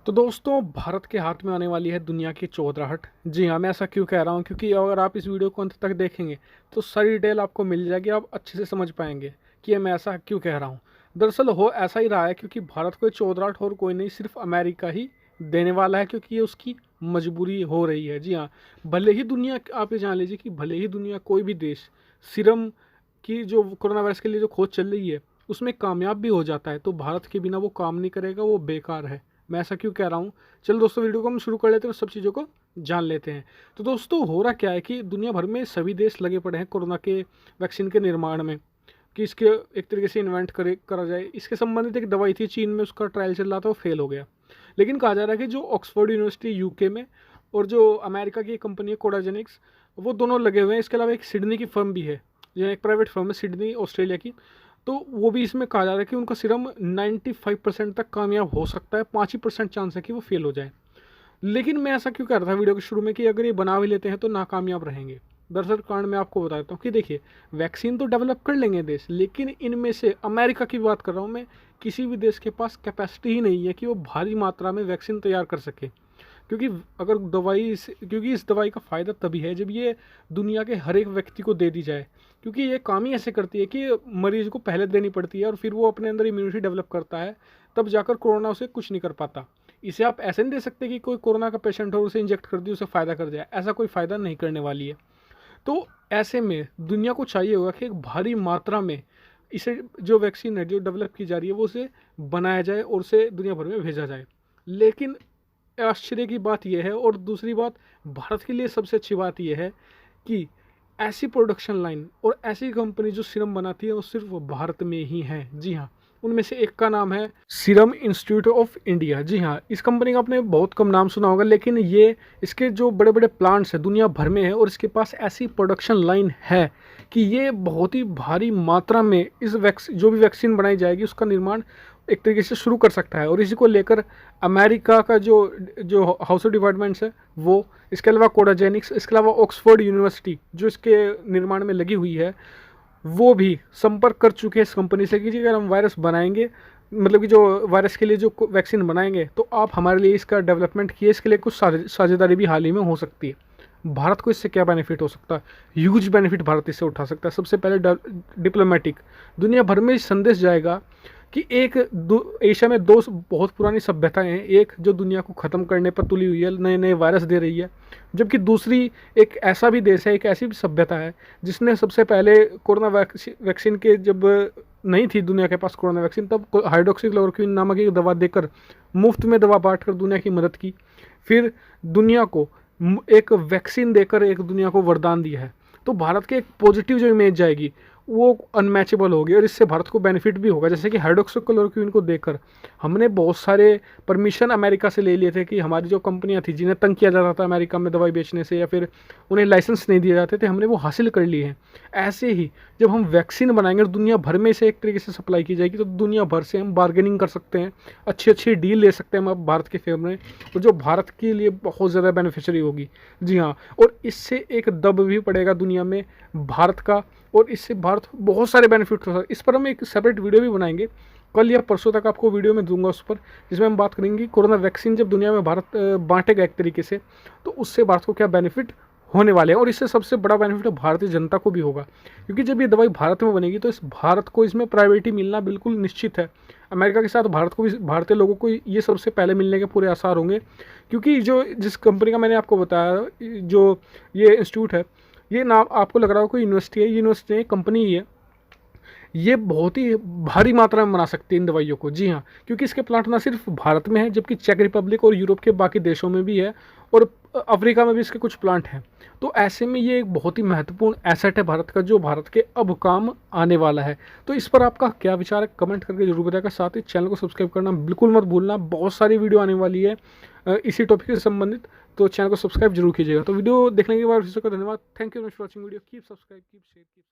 तो दोस्तों भारत के हाथ में आने वाली है दुनिया की चौधराहट। जी हाँ, मैं ऐसा क्यों कह रहा हूँ क्योंकि अगर आप इस वीडियो को अंत तक देखेंगे तो सारी डिटेल आपको मिल जाएगी। आप अच्छे से समझ पाएंगे कि ये मैं ऐसा क्यों कह रहा हूँ। दरअसल हो ऐसा ही रहा है क्योंकि भारत को ये चौधराहट और कोई नहीं, सिर्फ अमेरिका ही देने वाला है क्योंकि ये उसकी मजबूरी हो रही है। जी हाँ, भले ही दुनिया, आप ये जान लीजिए कि भले ही दुनिया कोई भी देश सीरम की जो कोरोना वायरस के लिए जो खोज चल रही है उसमें कामयाब भी हो जाता है तो भारत के बिना वो काम नहीं करेगा, वो बेकार है। मैं ऐसा क्यों कह रहा हूँ, चलो दोस्तों वीडियो को हम शुरू कर लेते हैं और सब चीज़ों को जान लेते हैं। तो दोस्तों हो रहा क्या है कि दुनिया भर में सभी देश लगे पड़े हैं कोरोना के वैक्सीन के निर्माण में कि इसके एक तरीके से इन्वेंट करा जाए। इसके संबंधित एक दवाई थी चीन में, उसका ट्रायल चल रहा था, वो फेल हो गया। लेकिन कहा जा रहा है कि जो ऑक्सफोर्ड यूनिवर्सिटी यूके में और जो अमेरिका की एक कंपनी है कोडाजेनिक्स, वो दोनों लगे हुए हैं। इसके अलावा एक सिडनी की फर्म भी है, जो एक प्राइवेट फर्म है सिडनी ऑस्ट्रेलिया की, तो वो भी इसमें कहा जा रहा है कि उनका सीरम 95% तक कामयाब हो सकता है, 5% चांस है कि वो फेल हो जाए। लेकिन मैं ऐसा क्यों कर रहा था वीडियो के शुरू में कि अगर ये बना भी लेते हैं तो नाकामयाब रहेंगे। दरअसल कारण मैं आपको बता देता हूँ कि देखिए, वैक्सीन तो डेवलप कर लेंगे देश, लेकिन इनमें से अमेरिका की बात कर रहा हूँ मैं, किसी भी देश के पास कैपेसिटी ही नहीं है कि वो भारी मात्रा में वैक्सीन तैयार कर सके। क्योंकि अगर क्योंकि इस दवाई का फ़ायदा तभी है जब ये दुनिया के हर एक व्यक्ति को दे दी जाए। क्योंकि ये काम ही ऐसे करती है कि मरीज़ को पहले देनी पड़ती है और फिर वो अपने अंदर इम्यूनिटी डेवलप करता है, तब जाकर कोरोना उसे कुछ नहीं कर पाता। इसे आप ऐसे नहीं दे सकते कि कोई कोरोना का पेशेंट हो, उसे इंजेक्ट कर दिए, उसे फ़ायदा कर जाए। ऐसा कोई फ़ायदा नहीं करने वाली है। तो ऐसे में दुनिया को चाहिए होगा कि एक भारी मात्रा में इसे, जो वैक्सीन है जो डेवलप की जा रही है, वो उसे बनाया जाए और उसे दुनिया भर में भेजा जाए। लेकिन आश्चर्य की बात यह है, और दूसरी बात भारत के लिए सबसे अच्छी बात यह है कि ऐसी प्रोडक्शन लाइन और ऐसी कंपनी जो सीरम बनाती है वो सिर्फ भारत में ही है। जी हाँ, उनमें से एक का नाम है सीरम इंस्टीट्यूट ऑफ इंडिया। जी हाँ, इस कंपनी का आपने बहुत कम नाम सुना होगा, लेकिन ये, इसके जो बड़े बड़े प्लांट्स हैं दुनिया भर में है और इसके पास ऐसी प्रोडक्शन लाइन है कि ये बहुत ही भारी मात्रा में इस जो भी वैक्सीन बनाई जाएगी उसका निर्माण एक तरीके से शुरू कर सकता है। और इसी को लेकर अमेरिका का जो जो हाउस ऑफ डिपार्टमेंट्स है वो, इसके अलावा कोडाजेनिक्स, इसके अलावा ऑक्सफोर्ड यूनिवर्सिटी जो इसके निर्माण में लगी हुई है, वो भी संपर्क कर चुके हैं इस कंपनी से कि अगर हम वायरस बनाएंगे, मतलब कि जो वायरस के लिए जो वैक्सीन बनाएंगे तो आप हमारे लिए इसका डेवलपमेंट किए, इसके लिए कुछ साझेदारी भी हाल ही में हो सकती है। भारत को इससे क्या बेनिफिट हो सकता है? ह्यूज बेनिफिट भारत इससे उठा सकता है। सबसे पहले डिप्लोमेटिक, दुनिया भर में संदेश जाएगा कि एशिया में दो बहुत पुरानी सभ्यताएं हैं, एक जो दुनिया को ख़त्म करने पर तुली हुई है, नए नए वायरस दे रही है, जबकि दूसरी एक ऐसा भी देश है, एक ऐसी भी सभ्यता है जिसने सबसे पहले कोरोना वैक्सीन के, जब नहीं थी दुनिया के पास कोरोना वैक्सीन, तब हाइड्रोक्सीक्लोरोक्विन नामक एक दवा देकर, मुफ्त में दवा बांटकर दुनिया की मदद की। फिर दुनिया को एक वैक्सीन देकर एक दुनिया को वरदान दिया है। तो भारत के एक पॉजिटिव जो इमेज जाएगी वो अनमैचेबल होगी और इससे भारत को बेनिफिट भी होगा। जैसे कि हाइड्रोक्सीक्लोरोक्विन को देकर हमने बहुत सारे परमिशन अमेरिका से ले लिए थे कि हमारी जो कंपनियां थी जिन्हें तंग किया जाता था अमेरिका में दवाई बेचने से या फिर उन्हें लाइसेंस नहीं दिए जाते थे, हमने वो हासिल कर लिए हैं। ऐसे ही जब हम वैक्सीन बनाएंगे और दुनिया भर में से एक तरीके से सप्लाई की जाएगी तो दुनिया भर से हम बार्गेनिंग कर सकते हैं, अच्छी अच्छी डील ले सकते हैं हम अब भारत के फेवर में, और जो भारत के लिए बहुत ज़्यादा बेनिफिशियरी होगी। जी हाँ, और इससे एक दब भी पड़ेगा दुनिया में भारत का, और इससे भारत को बहुत सारे बेनिफिट हो सकते हैं। इस पर हम एक सेपरेट वीडियो भी बनाएंगे, कल या परसों तक आपको वीडियो में दूंगा उस पर, जिसमें हम बात करेंगे कोरोना वैक्सीन जब दुनिया में भारत बांटेगा एक तरीके से, तो उससे भारत को क्या बेनिफिट होने वाले हैं। और इससे सबसे बड़ा बेनिफिट भारतीय जनता को भी होगा, क्योंकि जब ये दवाई भारत में बनेगी तो इस भारत को इसमें प्रायोरिटी मिलना बिल्कुल निश्चित है। अमेरिका के साथ भारत को भी, भारतीय लोगों को ये सबसे पहले मिलने के पूरे आसार होंगे, क्योंकि जो जिस कंपनी का मैंने आपको बताया, जो ये इंस्टीट्यूट है, ये नाम आपको लग रहा हो कोई यूनिवर्सिटी है, यूनिवर्सिटी है, कंपनी ही है, ये बहुत ही भारी मात्रा में बना सकती है इन दवाइयों को। जी हाँ, क्योंकि इसके प्लांट ना सिर्फ भारत में है, जबकि चेक रिपब्लिक और यूरोप के बाकी देशों में भी है, और अफ्रीका में भी इसके कुछ प्लांट हैं। तो ऐसे में ये एक बहुत ही महत्वपूर्ण एसेट है भारत का, जो भारत के अब काम आने वाला है। तो इस पर आपका क्या विचार है, कमेंट करके जरूर बताएगा। साथ ही चैनल को सब्सक्राइब करना बिल्कुल मत भूलना, बहुत सारी वीडियो आने वाली है इसी टॉपिक से संबंधित, तो चैनल को सब्सक्राइब जरूर कीजिएगा। तो वीडियो देखने के बाद धन्यवाद। Thank you for watching video. Keep subscribe, keep share, keep